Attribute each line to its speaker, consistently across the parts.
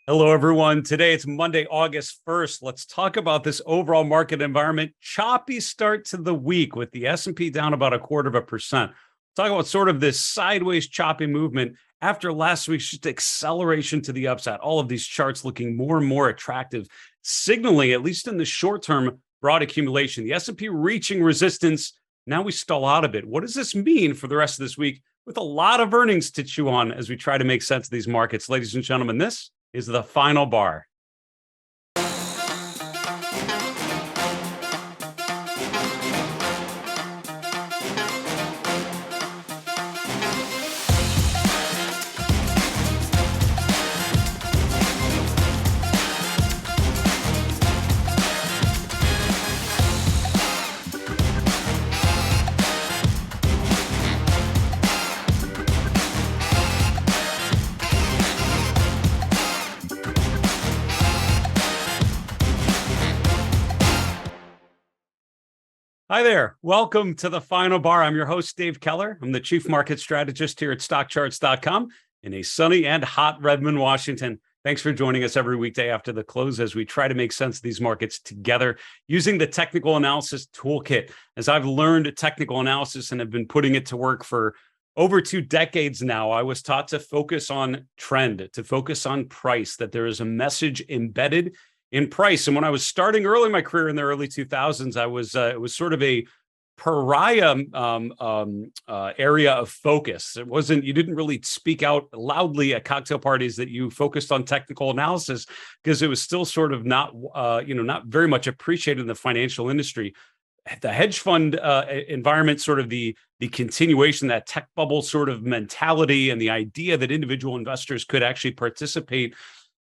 Speaker 1: Hello, everyone. Today it's Monday, August 1st. Let's talk about this overall market environment. Choppy start to the week with the S&P down about 0.25%. Talk about sort of this sideways choppy movement after last week's just acceleration to the upside. All of these charts looking more and more attractive, signaling, at least in the short term, broad accumulation. The S&P reaching resistance. Now we stall out a bit. What does this mean for the rest of this week with a lot of earnings to chew on as we try to make sense of these markets? Ladies and gentlemen, this is the final bar. Hi there. Welcome to the final bar. I'm your host, Dave Keller. I'm the chief market strategist here at StockCharts.com in a sunny and hot Redmond, Washington. Thanks for joining us every weekday after the close as we try to make sense of these markets together using the technical analysis toolkit. As I've learned technical analysis and have been putting it to work for over 2 decades now, I was taught to focus on trend, to focus on price, that there is a message embedded in price. And when I was starting early in my career in the early 2000s, I was it was sort of a pariah area of focus. It wasn't, you didn't really speak out loudly at cocktail parties that you focused on technical analysis because it was still sort of not not very much appreciated in the financial industry. The hedge fund environment, sort of the continuation, that tech bubble sort of mentality, and the idea that individual investors could actually participate.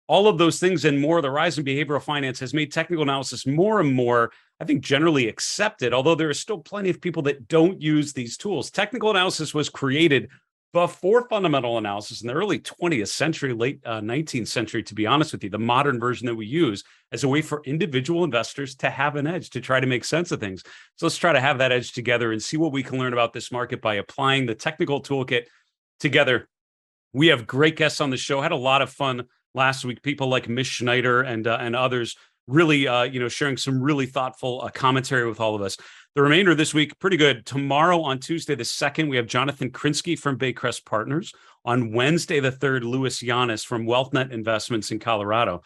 Speaker 1: All of those things and more, the rise in behavioral finance has made technical analysis more and more, I think, generally accepted, although there are still plenty of people that don't use these tools. Technical analysis was created before fundamental analysis in the early 20th century, late 19th century, to be honest with you, the modern version that we use as a way for individual investors to have an edge, to try to make sense of things. So let's try to have that edge together and see what we can learn about this market by applying the technical toolkit together. We have great guests on the show. Had a lot of fun last week, people like Miss Schneider and others really, sharing some really thoughtful commentary with all of us. The remainder of this week, pretty good. Tomorrow on Tuesday the 2nd, we have Jonathan Krinsky from Baycrest Partners. On Wednesday the 3rd, Louis Yanis from WealthNet Investments in Colorado.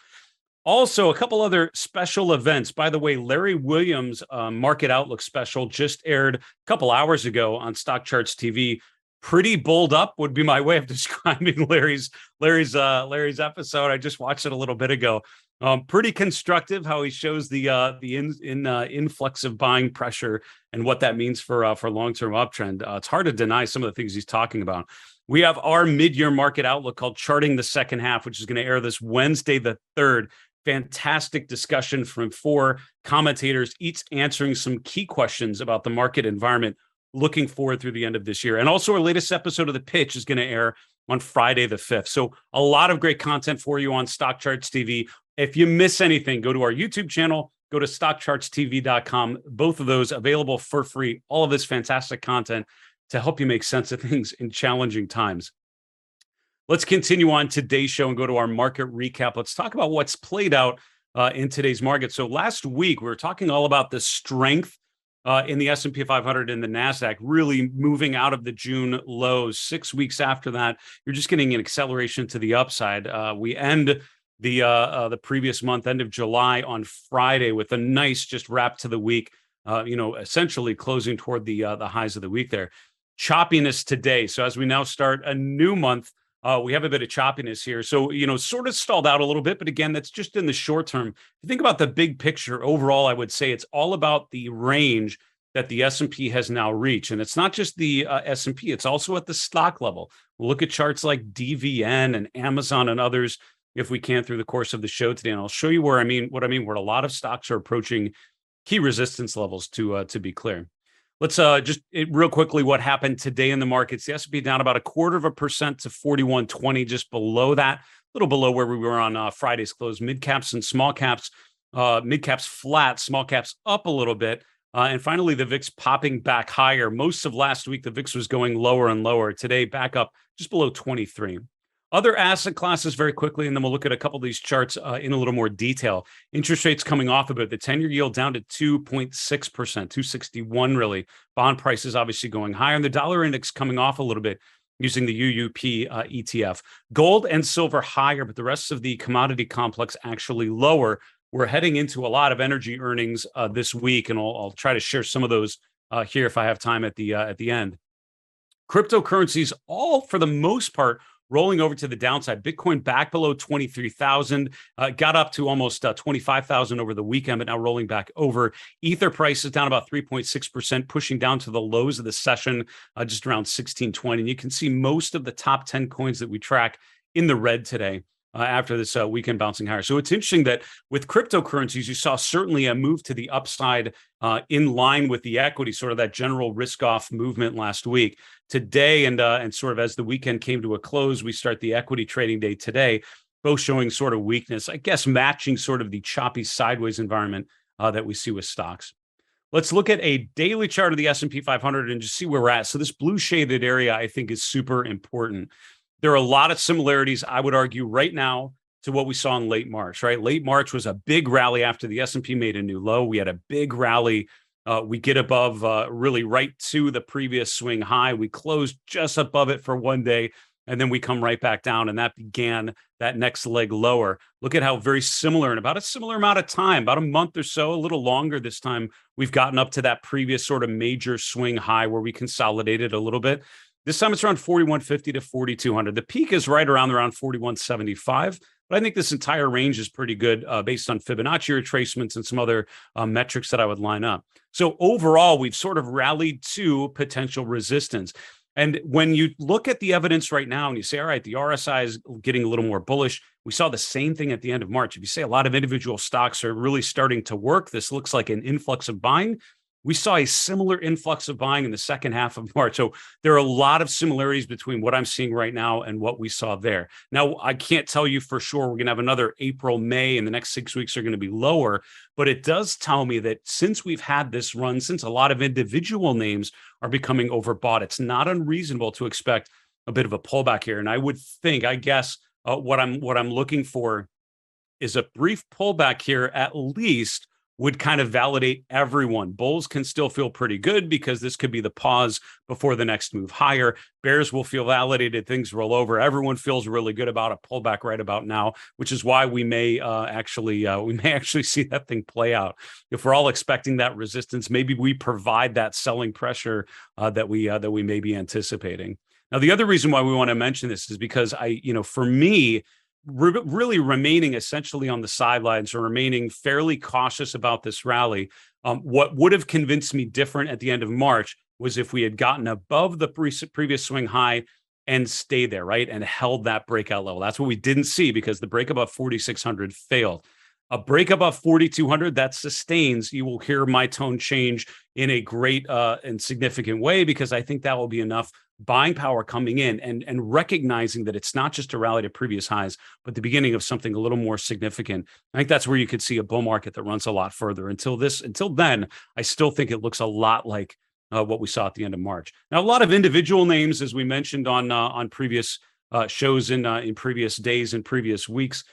Speaker 1: Also, a couple other special events. By the way, Larry Williams' Market Outlook special just aired a couple hours ago on StockCharts TV. Pretty bulled up would be my way of describing Larry's episode. I just watched it a little bit ago. Pretty constructive how he shows the influx of buying pressure and what that means for long-term uptrend. It's hard to deny some of the things he's talking about. We have our mid-year market outlook called Charting the Second Half, which is going to air this Wednesday the 3rd. Fantastic discussion from 4 commentators, each answering some key questions about the market environment. Looking forward through the end of this year. And also our latest episode of The Pitch is going to air on Friday the 5th. So a lot of great content for you on StockCharts TV. If you miss anything, go to our YouTube channel, go to StockChartsTV.com. Both of those available for free. All of this fantastic content to help you make sense of things in challenging times. Let's continue on today's show and go to our market recap. Let's talk about what's played out in today's market. So last week, we were talking all about the strength in the S&P 500 and the NASDAQ, really moving out of the June lows. 6 weeks after that, you're just getting an acceleration to the upside. We end the previous month, end of July, on Friday with a nice just wrap to the week, essentially closing toward the highs of the week there. Choppiness today. So as we now start a new month, we have a bit of choppiness here. So, sort of stalled out a little bit, but again, that's just in the short term. If you think about the big picture overall, I would say it's all about the range that the S&P has now reached. And it's not just the S&P, it's also at the stock level. We'll look at charts like DVN and Amazon and others if we can through the course of the show today. And I'll show you what I mean, where a lot of stocks are approaching key resistance levels to be clear. Let's just real quickly what happened today in the markets. The S&P down about 0.25% to 4120, just below that, a little below where we were on Friday's close. Mid caps and small caps, mid caps flat, small caps up a little bit. And finally, the VIX popping back higher. Most of last week, the VIX was going lower and lower. Today, back up just below 23. Other asset classes very quickly, and then we'll look at a couple of these charts in a little more detail. Interest rates coming off a bit. The 10-year yield down to 2.6%, 261 really. Bond prices obviously going higher, and the dollar index coming off a little bit using the UUP ETF. Gold and silver higher, but the rest of the commodity complex actually lower. We're heading into a lot of energy earnings this week, and I'll try to share some of those here if I have time at the end. Cryptocurrencies, all for the most part, rolling over to the downside. Bitcoin back below 23,000, got up to almost 25,000 over the weekend, but now rolling back over. Ether price is down about 3.6%, pushing down to the lows of the session, just around 1620. And you can see most of the top 10 coins that we track in the red today. After this weekend bouncing higher. So it's interesting that with cryptocurrencies, you saw certainly a move to the upside in line with the equity, sort of that general risk-off movement last week. Today, and sort of as the weekend came to a close, we start the equity trading day today, both showing sort of weakness, I guess matching sort of the choppy sideways environment that we see with stocks. Let's look at a daily chart of the S&P 500 and just see where we're at. So this blue shaded area, I think, is super important. There are a lot of similarities, I would argue, right now to what we saw in late March, right? Late March was a big rally after the S&P made a new low. We had a big rally. We get above really right to the previous swing high. We closed just above it for one day, and then we come right back down, and that began that next leg lower. Look at how very similar in about a similar amount of time, about a month or so, a little longer this time, we've gotten up to that previous sort of major swing high where we consolidated a little bit. This time it's around 4150 to 4200. The peak is right around 4175. But I think this entire range is pretty good based on Fibonacci retracements and some other metrics that I would line up. So overall, we've sort of rallied to potential resistance. And when you look at the evidence right now and you say, all right, the RSI is getting a little more bullish, we saw the same thing at the end of March. If you say a lot of individual stocks are really starting to work, this looks like an influx of buying. We saw a similar influx of buying in the second half of March. So there are a lot of similarities between what I'm seeing right now and what we saw there. Now, I can't tell you for sure we're going to have another April, May, and the next 6 weeks are going to be lower. But it does tell me that since we've had this run, since a lot of individual names are becoming overbought, it's not unreasonable to expect a bit of a pullback here. And I would think, I guess, what I'm looking for is a brief pullback here at least would kind of validate everyone. Bulls can still feel pretty good because this could be the pause before the next move higher. Bears will feel validated, things roll over. Everyone feels really good about a pullback right about now, which is why we may actually see that thing play out. If we're all expecting that resistance, maybe we provide that selling pressure that we may be anticipating. Now, the other reason why we want to mention this is because for me, really remaining essentially on the sidelines or remaining fairly cautious about this rally. What would have convinced me different at the end of March was if we had gotten above the previous swing high and stayed there, right? And held that breakout level. That's what we didn't see because the break above 4,600 failed. A break above 4,200 that sustains, you will hear my tone change in a great and significant way because I think that will be enough buying power coming in and recognizing that it's not just a rally to previous highs, but the beginning of something a little more significant. I think that's where you could see a bull market that runs a lot further. Until then, I still think it looks a lot like what we saw at the end of March. Now, a lot of individual names, as we mentioned on previous shows in previous days and previous weeks.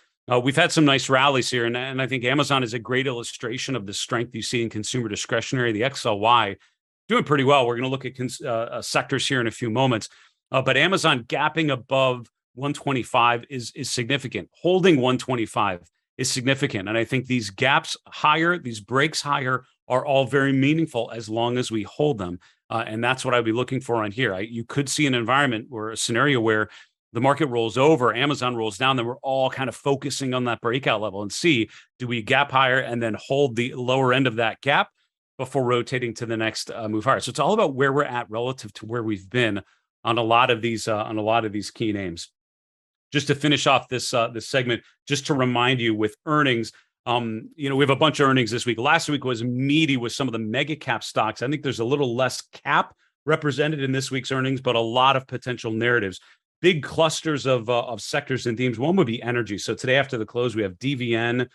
Speaker 1: We've had some nice rallies here, and I think Amazon is a great illustration of the strength you see in consumer discretionary. The XLY doing pretty well. We're going to look at sectors here in a few moments, but Amazon gapping above 125 is significant. Holding 125 is significant, and I think these gaps higher, these breaks higher, are all very meaningful as long as we hold them, and that's what I'd be looking for on here. You could see an environment or a scenario where the market rolls over, Amazon rolls down, then we're all kind of focusing on that breakout level and see, do we gap higher and then hold the lower end of that gap before rotating to the next move higher? So it's all about where we're at relative to where we've been on a lot of these key names. Just to finish off this segment, just to remind you with earnings, we have a bunch of earnings this week. Last week was meaty with some of the mega cap stocks. I think there's a little less cap represented in this week's earnings, but a lot of potential narratives. Big clusters of sectors and themes. One would be energy. So today after the close, we have DVN,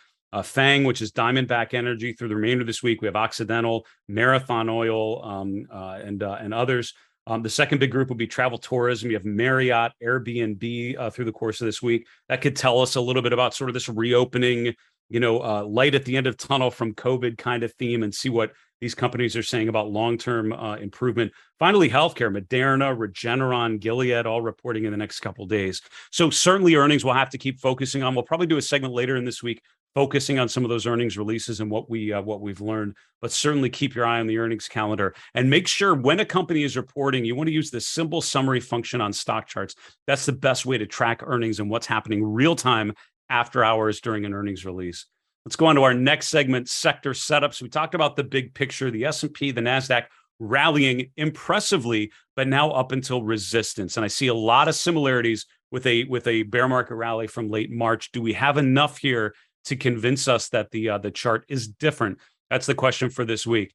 Speaker 1: FANG, which is Diamondback Energy. Through the remainder of this week, we have Occidental, Marathon Oil, and others. The second big group would be travel tourism. You have Marriott, Airbnb through the course of this week. That could tell us a little bit about sort of this reopening, light at the end of tunnel from COVID kind of theme, and see what these companies are saying about long-term improvement. Finally, healthcare, Moderna, Regeneron, Gilead, all reporting in the next couple of days. So certainly earnings we'll have to keep focusing on. We'll probably do a segment later in this week focusing on some of those earnings releases and what we've learned. But certainly keep your eye on the earnings calendar and make sure when a company is reporting, you want to use the simple summary function on StockCharts. That's the best way to track earnings and what's happening real time after hours during an earnings release. Let's go on to our next segment, sector setups. We talked about the big picture, the S&P, the NASDAQ rallying impressively, but now up until resistance. And I see a lot of similarities with a bear market rally from late March. Do we have enough here to convince us that the chart is different? That's the question for this week.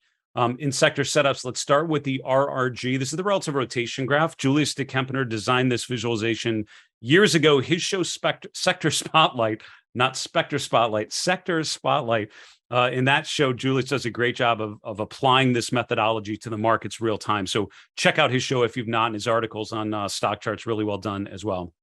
Speaker 1: In sector setups, let's start with the RRG. This is the relative rotation graph. Julius de Kempener designed this visualization years ago. His show Sector Spotlight, not Spectre Spotlight, Sector Spotlight. In that show, Julius does a great job of applying this methodology to the markets real time. So check out his show if you've not, and his articles on StockCharts, really well done as well.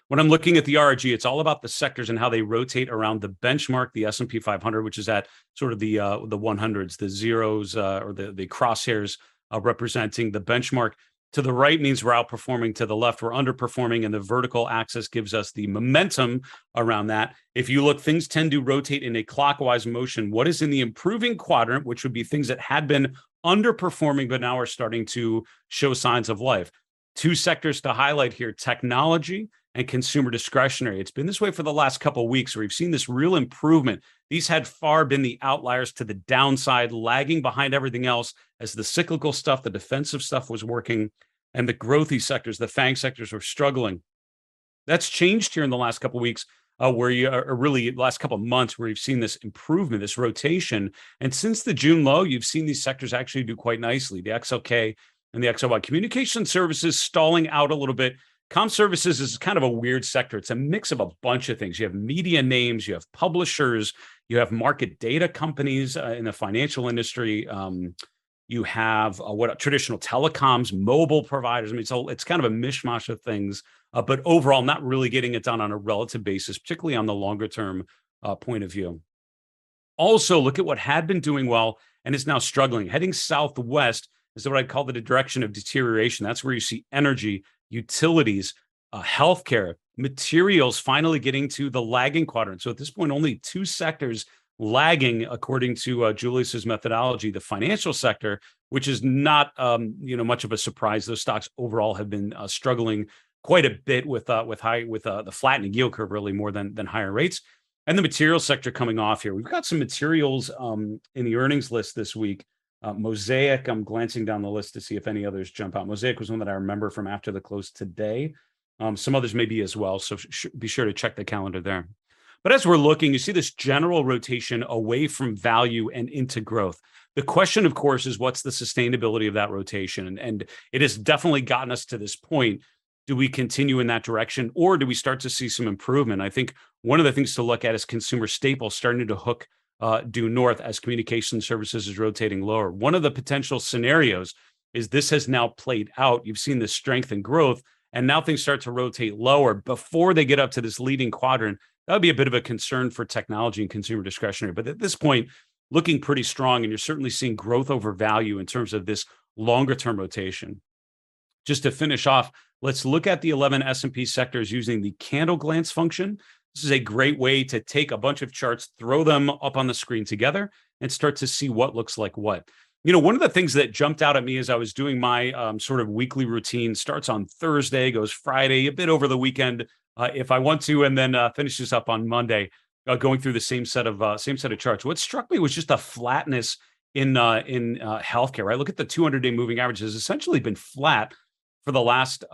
Speaker 1: When I'm looking at the RRG, it's all about the sectors and how they rotate around the benchmark, the S&P 500, which is at sort of the 100s, the zeros or the crosshairs representing the benchmark. To the right means we're outperforming. To the left, we're underperforming, and the vertical axis gives us the momentum around that. If you look, things tend to rotate in a clockwise motion. What is in the improving quadrant, which would be things that had been underperforming but now are starting to show signs of life? Two sectors to highlight here: technology and consumer discretionary. It's been this way for the last couple of weeks where we've seen this real improvement. These had far been the outliers to the downside, lagging behind everything else as the cyclical stuff, the defensive stuff was working, and the growthy sectors, the FANG sectors, were struggling. That's changed here in the last couple of weeks, where you are really last couple of months where you've seen this improvement, this rotation. And since the June low, you've seen these sectors actually do quite nicely. The XLK and the XLY. Communication services stalling out a little bit. Comm services is kind of a weird sector. It's a mix of a bunch of things. You have media names, you have publishers, you have market data companies in the financial industry. You have traditional telecoms, mobile providers. I mean, it's kind of a mishmash of things, but overall, not really getting it done on a relative basis, particularly on the longer term point of view. Also, look at what had been doing well and is now struggling. Heading southwest is what I'd call the direction of deterioration. That's where you see energy, utilities, healthcare, materials finally getting to the lagging quadrant. So at this point, only two sectors lagging according to Julius's methodology. The financial sector, which is not much of a surprise. Those stocks overall have been struggling quite a bit with the flattening yield curve, really more than higher rates. And the materials sector coming off here. We've got some materials in the earnings list this week. Mosaic, I'm glancing down the list to see if any others jump out. Mosaic was one that I remember from after the close today. Some others may be as well, so be sure to check the calendar there. But as we're looking, you see this general rotation away from value and into growth. The question, of course, is what's the sustainability of that rotation? And it has definitely gotten us to this point. Do we continue in that direction, or do we start to see some improvement? I think one of the things to look at is consumer staples starting to hook due north as communication services is rotating lower. One of the potential scenarios is this has now played out. You've seen this strength and growth, and now things start to rotate lower before they get up to this leading quadrant. That would be a bit of a concern for technology and consumer discretionary. But at this point, looking pretty strong, and you're certainly seeing growth over value in terms of this longer term rotation. Just to finish off, let's look at the 11 S&P sectors using the candle glance function. This is a great way to take a bunch of charts, throw them up on the screen together, and start to see what looks like what. One of the things that jumped out at me as I was doing my sort of weekly routine, starts on Thursday, goes Friday, a bit over the weekend if I want to, and then finishes up on Monday, going through the same set of charts. What struck me was just a flatness in healthcare. Right, look at the 200-day moving average has essentially been flat for the last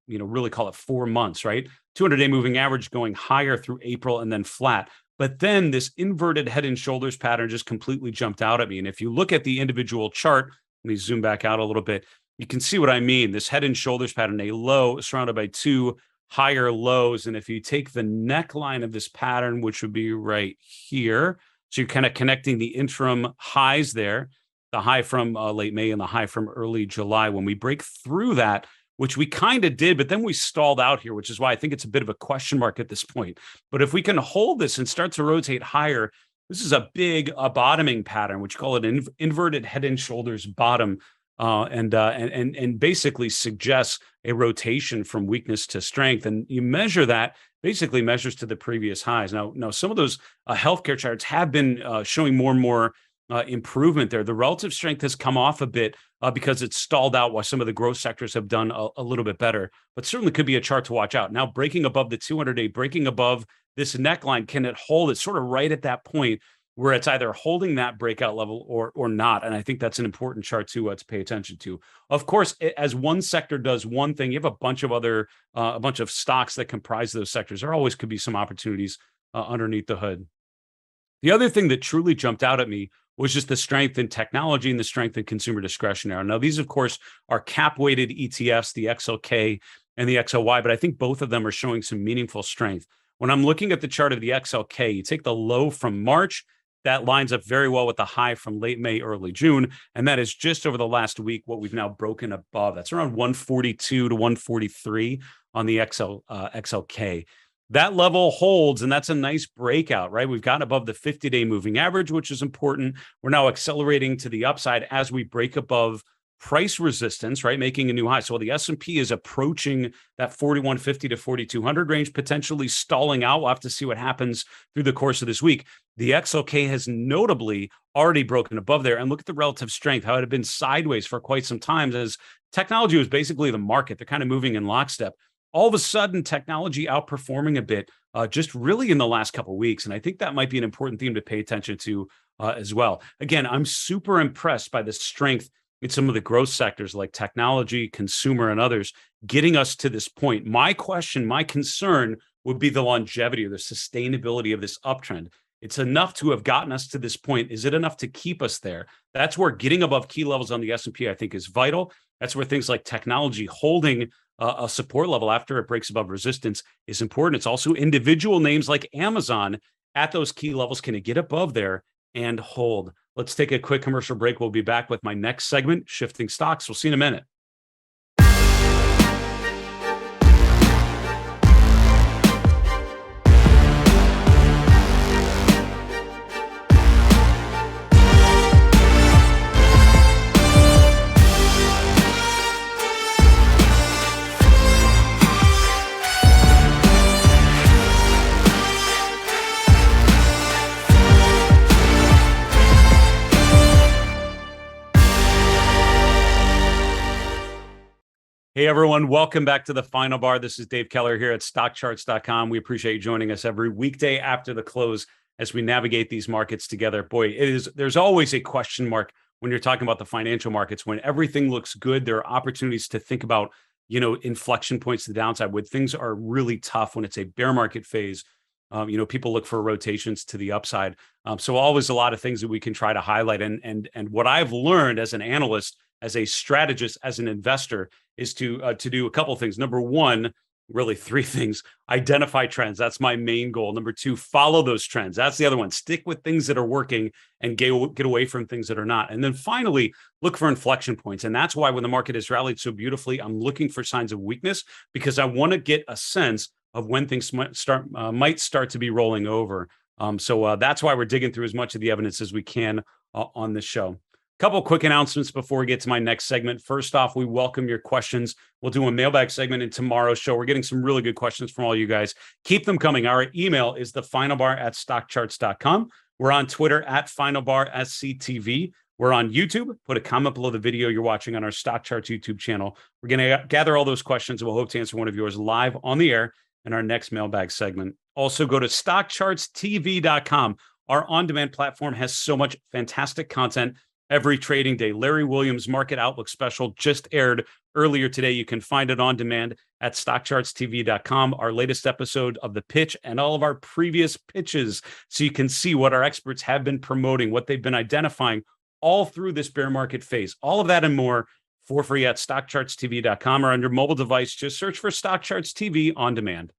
Speaker 1: really call it 4 months, right? 200-day moving average going higher through April and then flat. But then this inverted head and shoulders pattern just completely jumped out at me. And if you look at the individual chart, let me zoom back out a little bit, you can see what I mean. This head and shoulders pattern, a low surrounded by two higher lows. And if you take the neckline of this pattern, which would be right here, so you're kind of connecting the interim highs there, the high from late May and the high from early July. When we break through that, which we kind of did, but then we stalled out here, which is why I think it's a bit of a question mark at this point. But if we can hold this and start to rotate higher, this is a big bottoming pattern, which call it an inverted head and shoulders bottom, and basically suggests a rotation from weakness to strength. And you measure that, basically measures to the previous highs. Now some of those healthcare charts have been showing more and more improvement there. The relative strength has come off a bit because it's stalled out while some of the growth sectors have done a little bit better, but certainly could be a chart to watch out. Now breaking above the 200-day, breaking above this neckline, can it hold? It's sort of right at that point where it's either holding that breakout level or not. And I think that's an important chart to pay attention to. Of course, as one sector does one thing, you have a bunch of other, a bunch of stocks that comprise those sectors. There always could be some opportunities underneath the hood. The other thing that truly jumped out at me was just the strength in technology and the strength in consumer discretionary. Now, these, of course, are cap-weighted ETFs, the XLK and the XLY, but I think both of them are showing some meaningful strength. When I'm looking at the chart of the XLK, you take the low from March, that lines up very well with the high from late May, early June, and that is just over the last week what we've now broken above. That's around 142 to 143 on the XLK. That level holds, and that's a nice breakout, right? We've gotten above the 50-day moving average, which is important. We're now accelerating to the upside as we break above price resistance, right? Making a new high. So the S&P is approaching that 4150 to 4200 range, potentially stalling out. We'll have to see what happens through the course of this week. The XLK has notably already broken above there. And look at the relative strength, how it had been sideways for quite some time as technology was basically the market. They're kind of moving in lockstep. All of a sudden, technology outperforming a bit just really in the last couple of weeks. And I think that might be an important theme to pay attention to as well. Again, I'm super impressed by the strength in some of the growth sectors like technology, consumer, and others, getting us to this point. My question, my concern would be the longevity or the sustainability of this uptrend. It's enough to have gotten us to this point. Is it enough to keep us there? That's where getting above key levels on the S&P, I think, is vital. That's where things like technology holding a support level after it breaks above resistance is important. It's also individual names like Amazon at those key levels. Can it get above there and hold? Let's take a quick commercial break. We'll be back with my next segment, Shifting Stocks. We'll see you in a minute. Hey, everyone. Welcome back to the Final Bar. This is Dave Keller here at StockCharts.com. We appreciate you joining us every weekday after the close as we navigate these markets together. Boy, there's always a question mark when you're talking about the financial markets. When everything looks good, there are opportunities to think about, inflection points to the downside. When things are really tough, when it's a bear market phase, people look for rotations to the upside. So always a lot of things that we can try to highlight. And what I've learned as an analyst, as a strategist, as an investor, is to do a couple of things. Number one, really three things: identify trends. That's my main goal. Number two, follow those trends. That's the other one. Stick with things that are working and get away from things that are not. And then finally, look for inflection points. And that's why when the market has rallied so beautifully, I'm looking for signs of weakness because I want to get a sense of when things might start to be rolling over. So that's why we're digging through as much of the evidence as we can on this show. Couple quick announcements before we get to my next segment. First off, we welcome your questions. We'll do a mailbag segment in tomorrow's show. We're getting some really good questions from all you guys. Keep them coming. Our email is thefinalbar@stockcharts.com. We're on Twitter @finalbarsctv. We're on YouTube. Put a comment below the video you're watching on our Stock Charts YouTube channel. We're going to gather all those questions, and we'll hope to answer one of yours live on the air in our next mailbag segment. Also, go to StockChartsTV.com. Our on-demand platform has so much fantastic content every trading day. Larry Williams' Market Outlook special just aired earlier today. You can find it on demand at StockChartsTV.com. Our latest episode of The Pitch and all of our previous pitches, so you can see what our experts have been promoting, what they've been identifying all through this bear market phase. All of that and more for free at StockChartsTV.com or on your mobile device. Just search for StockCharts TV on demand.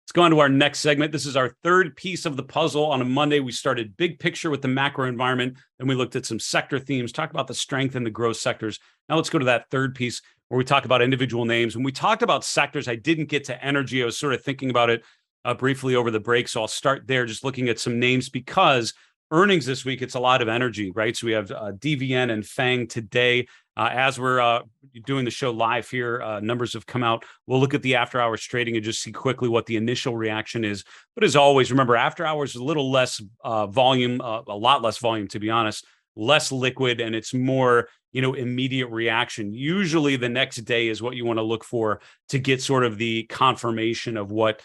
Speaker 1: Let's go on to our next segment. This is our third piece of the puzzle. On a Monday, we started big picture with the macro environment. Then we looked at some sector themes, talked about the strength in the growth sectors. Now let's go to that third piece where we talk about individual names. When we talked about sectors, I didn't get to energy. I was sort of thinking about it briefly over the break. So I'll start there, just looking at some names because earnings this week, it's a lot of energy, right? So we have DVN and FANG today. As we're doing the show live here, numbers have come out. We'll look at the after hours trading and just see quickly what the initial reaction is. But as always, remember, after hours is a little less volume, a lot less volume, to be honest, less liquid, and it's more, immediate reaction. Usually the next day is what you want to look for to get sort of the confirmation of what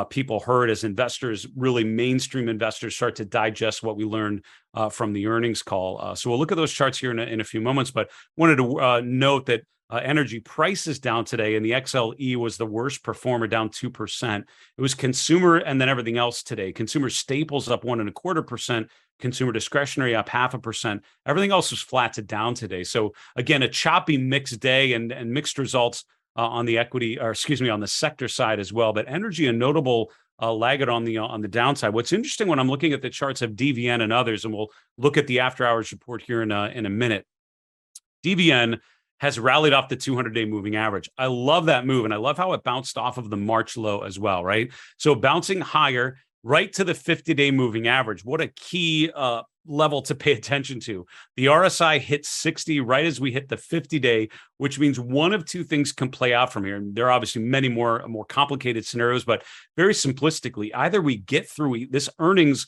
Speaker 1: people heard as investors, really mainstream investors, start to digest what we learned from the earnings call. So we'll look at those charts here in a few moments, but wanted to note that energy prices down today, and the XLE was the worst performer, down 2%. It was consumer and then everything else today. Consumer staples up 1.25%. Consumer discretionary up 0.5%. Everything else was flat to down today. So again, a choppy mixed day and mixed results on the equity, or excuse me, on the sector side as well. But energy, a notable laggard on the downside. What's interesting when I'm looking at the charts of DVN and others, and we'll look at the after hours report here in a minute. DVN has rallied off the 200-day moving average. I love that move, and I love how it bounced off of the March low as well, right? So bouncing higher right to the 50-day moving average. What a key level to pay attention to. The RSI hit 60 right as we hit the 50-day, which means one of two things can play out from here. And there are obviously many more complicated scenarios, but very simplistically, either we get through this earnings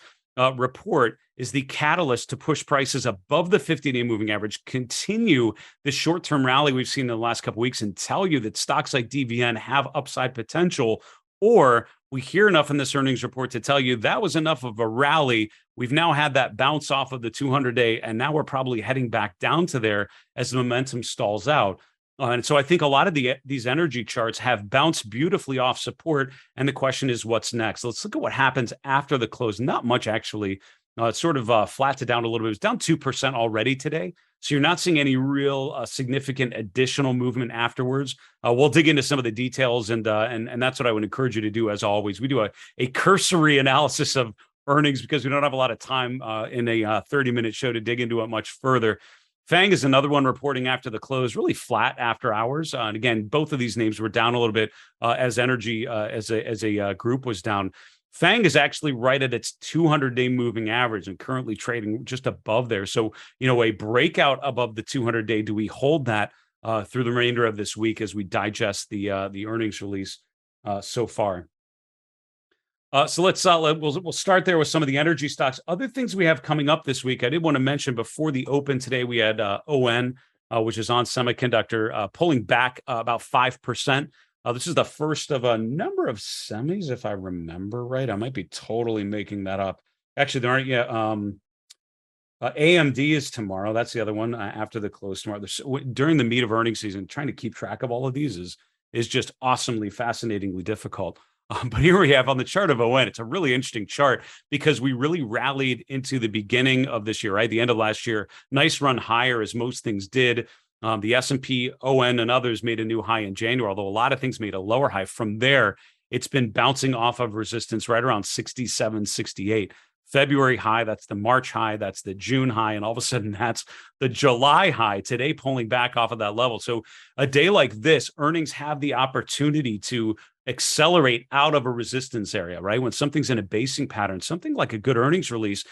Speaker 1: report is the catalyst to push prices above the 50-day moving average, continue the short-term rally we've seen in the last couple of weeks, and tell you that stocks like DVN have upside potential, or we hear enough in this earnings report to tell you that was enough of a rally. We've now had that bounce off of the 200-day, and now we're probably heading back down to there as the momentum stalls out. And so I think a lot of these energy charts have bounced beautifully off support, and the question is, what's next? Let's look at what happens after the close. Not much, actually. It's sort of flattened down a little bit. It was down 2% already today. So you're not seeing any real significant additional movement afterwards. We'll dig into some of the details, and that's what I would encourage you to do. As always, we do a cursory analysis of earnings because we don't have a lot of time in a 30-minute show to dig into it much further. FANG is another one reporting after the close, really flat after hours. And again, both of these names were down a little bit as energy as a group was down. FANG is actually right at its 200-day moving average and currently trading just above there. So, a breakout above the 200-day. Do we hold that through the remainder of this week as we digest the earnings release so far? So we'll start there with some of the energy stocks. Other things we have coming up this week, I did want to mention before the open today, we had ON, which is on Semiconductor, pulling back about 5%. This is the first of a number of semis, if I remember right. I might be totally making that up. Actually, there aren't yet. AMD is tomorrow. That's the other one after the close tomorrow. During the meat of earnings season, trying to keep track of all of these is just awesomely, fascinatingly difficult. But here we have on the chart of ON, it's a really interesting chart because we really rallied into the beginning of this year, right? The end of last year, nice run higher as most things did. The S&P, ON, and others made a new high in January, although a lot of things made a lower high. From there, it's been bouncing off of resistance right around 67, 68. February high, that's the March high, that's the June high, and all of a sudden that's the July high today, pulling back off of that level. So a day like this, earnings have the opportunity to accelerate out of a resistance area, right? When something's in a basing pattern, something like a good earnings release,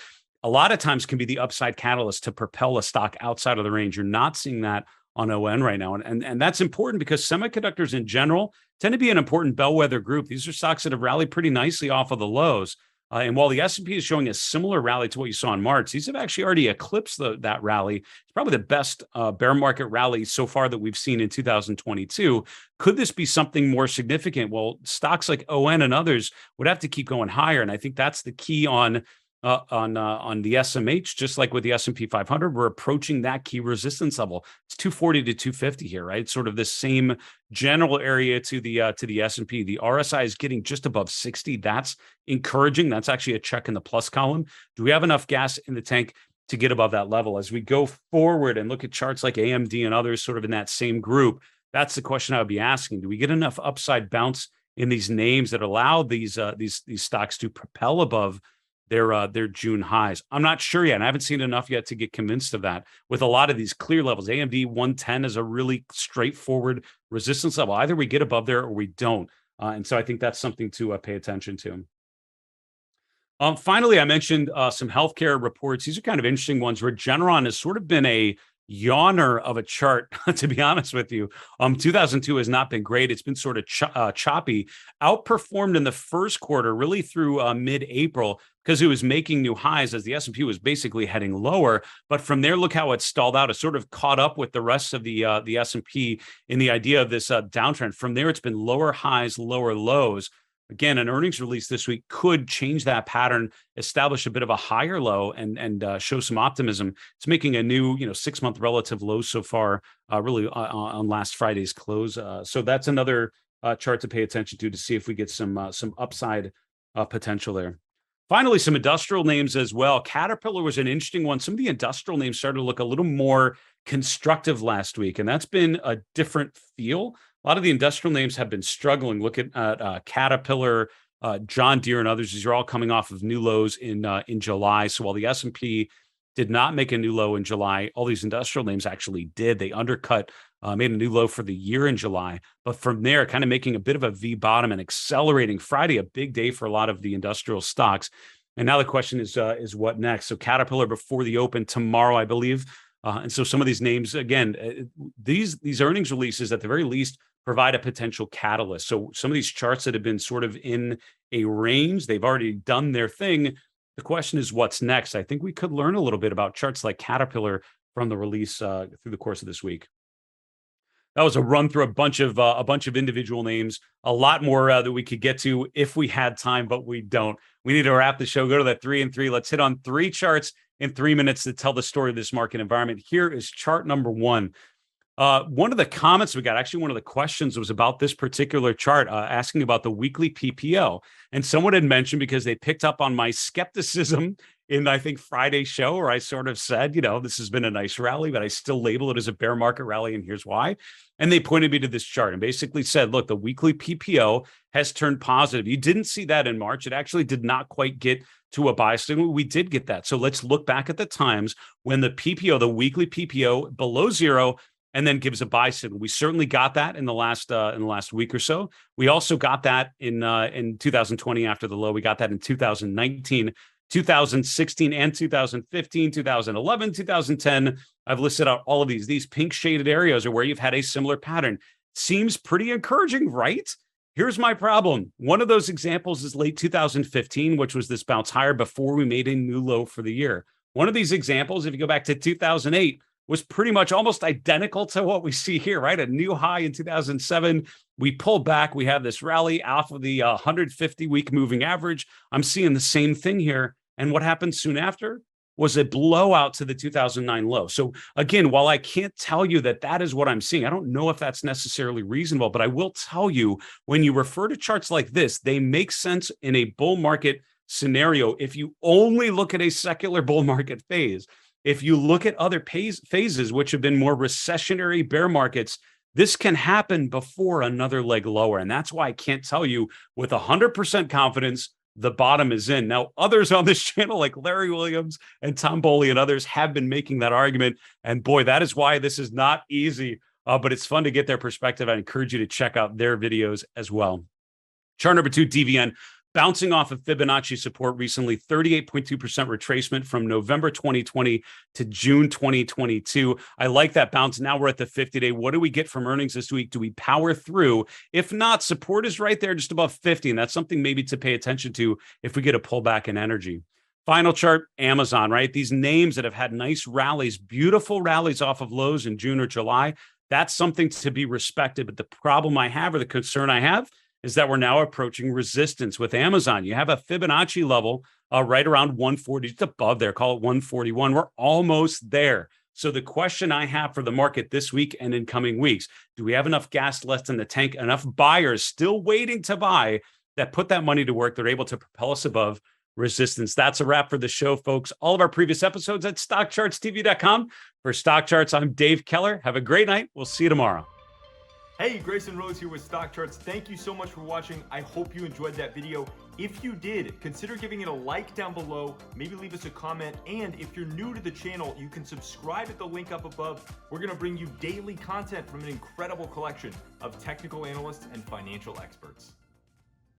Speaker 1: a lot of times can be the upside catalyst to propel a stock outside of the range. You're not seeing that on ON right now. And that's important because semiconductors in general tend to be an important bellwether group. These are stocks that have rallied pretty nicely off of the lows. And while the S&P is showing a similar rally to what you saw in March, these have actually already eclipsed that rally. It's probably the best bear market rally so far that we've seen in 2022. Could this be something more significant? Well, stocks like ON and others would have to keep going higher. And I think that's the key on the SMH, just like with the S&P 500, we're approaching that key resistance level. It's 240 to 250 here, right? It's sort of the same general area to the S&P. The RSI is getting just above 60. That's encouraging. That's actually a check in the plus column. Do we have enough gas in the tank to get above that level? As we go forward and look at charts like AMD and others sort of in that same group, that's the question I would be asking. Do we get enough upside bounce in these names that allow these stocks to propel above their June highs. I'm not sure yet. And I haven't seen enough yet to get convinced of that. With a lot of these clear levels, AMD 110 is a really straightforward resistance level. Either we get above there or we don't. And so I think that's something to pay attention to. Finally, I mentioned some healthcare reports. These are kind of interesting ones. Regeneron has sort of been a yawner of a chart, to be honest with you. 2002 has not been great. It's been sort of choppy. Outperformed in the first quarter, really through mid-April, because it was making new highs as the S&P was basically heading lower. But from there, look how it stalled out. It sort of caught up with the rest of the S&P in the idea of this downtrend. From there, it's been lower highs, lower lows. Again, an earnings release this week could change that pattern, establish a bit of a higher low, and show some optimism. It's making a new, 6-month relative low so far, really on last Friday's close. So that's another chart to pay attention to see if we get some upside potential there. Finally, some industrial names as well. Caterpillar was an interesting one. Some of the industrial names started to look a little more constructive last week, and that's been a different feel. A lot of the industrial names have been struggling. Look at Caterpillar, John Deere, and others. These are all coming off of new lows in July. So while the S&P did not make a new low in July, all these industrial names actually did. They undercut, made a new low for the year in July. But from there, kind of making a bit of a V bottom and accelerating. Friday, a big day for a lot of the industrial stocks. And now the question is what next? So Caterpillar before the open tomorrow, I believe. And so some of these names, again, these earnings releases at the very least provide a potential catalyst. So some of these charts that have been sort of in a range, they've already done their thing. The question is what's next? I think we could learn a little bit about charts like Caterpillar from the release through the course of this week. That was a run through a bunch of individual names, a lot more that we could get to if we had time, but we don't. We need to wrap the show. Go to that 3 and 3. Let's hit on 3 charts in 3 minutes to tell the story of this market environment. Here is chart number 1. One of the comments we got, actually one of the questions was about this particular chart, asking about the weekly PPO. And someone had mentioned, because they picked up on my skepticism in, I think, Friday's show, where I sort of said, this has been a nice rally, but I still label it as a bear market rally, and here's why. And they pointed me to this chart and basically said, look, the weekly PPO has turned positive. You didn't see that in March. It actually did not quite get to a buy signal. We did get that. So let's look back at the times when the PPO, the weekly PPO below zero, and then gives a buy signal. We certainly got that in the last week or so. We also got that in 2020 after the low. We got that in 2019, 2016, and 2015, 2011, 2010. I've listed out all of these. These pink shaded areas are where you've had a similar pattern. Seems pretty encouraging, right? Here's my problem. One of those examples is late 2015, which was this bounce higher before we made a new low for the year. One of these examples, if you go back to 2008, was pretty much almost identical to what we see here, right? A new high in 2007. We pulled back. We have this rally off of the 150-week moving average. I'm seeing the same thing here. And what happened soon after was a blowout to the 2009 low. So again, while I can't tell you that is what I'm seeing, I don't know if that's necessarily reasonable, but I will tell you, when you refer to charts like this, they make sense in a bull market scenario if you only look at a secular bull market phase. If you look at other phases, which have been more recessionary bear markets, this can happen before another leg lower. And that's why I can't tell you with 100% confidence the bottom is in. Now, others on this channel, like Larry Williams and Tom Boley and others, have been making that argument. And boy, that is why this is not easy, but it's fun to get their perspective. I encourage you to check out their videos as well. Chart number 2, DVN. Bouncing off of Fibonacci support recently, 38.2% retracement from November 2020 to June 2022. I like that bounce. Now we're at the 50-day. What do we get from earnings this week? Do we power through? If not, support is right there just above 50, and that's something maybe to pay attention to if we get a pullback in energy. Final chart, Amazon, right? These names that have had nice rallies, beautiful rallies off of lows in June or July, that's something to be respected. But the problem I have, or the concern I have, is that we're now approaching resistance with Amazon. You have a Fibonacci level right around 140, just above there, call it 141. We're almost there. So the question I have for the market this week and in coming weeks, do we have enough gas left in the tank, enough buyers still waiting to buy that put that money to work? They're able to propel us above resistance. That's a wrap for the show, folks. All of our previous episodes at StockChartsTV.com. For Stock Charts, I'm Dave Keller. Have a great night. We'll see you tomorrow.
Speaker 2: Hey, Grayson Rose here with StockCharts. Thank you so much for watching. I hope you enjoyed that video. If you did, consider giving it a like down below, maybe leave us a comment, and if you're new to the channel, you can subscribe at the link up above. We're gonna bring you daily content from an incredible collection of technical analysts and financial experts.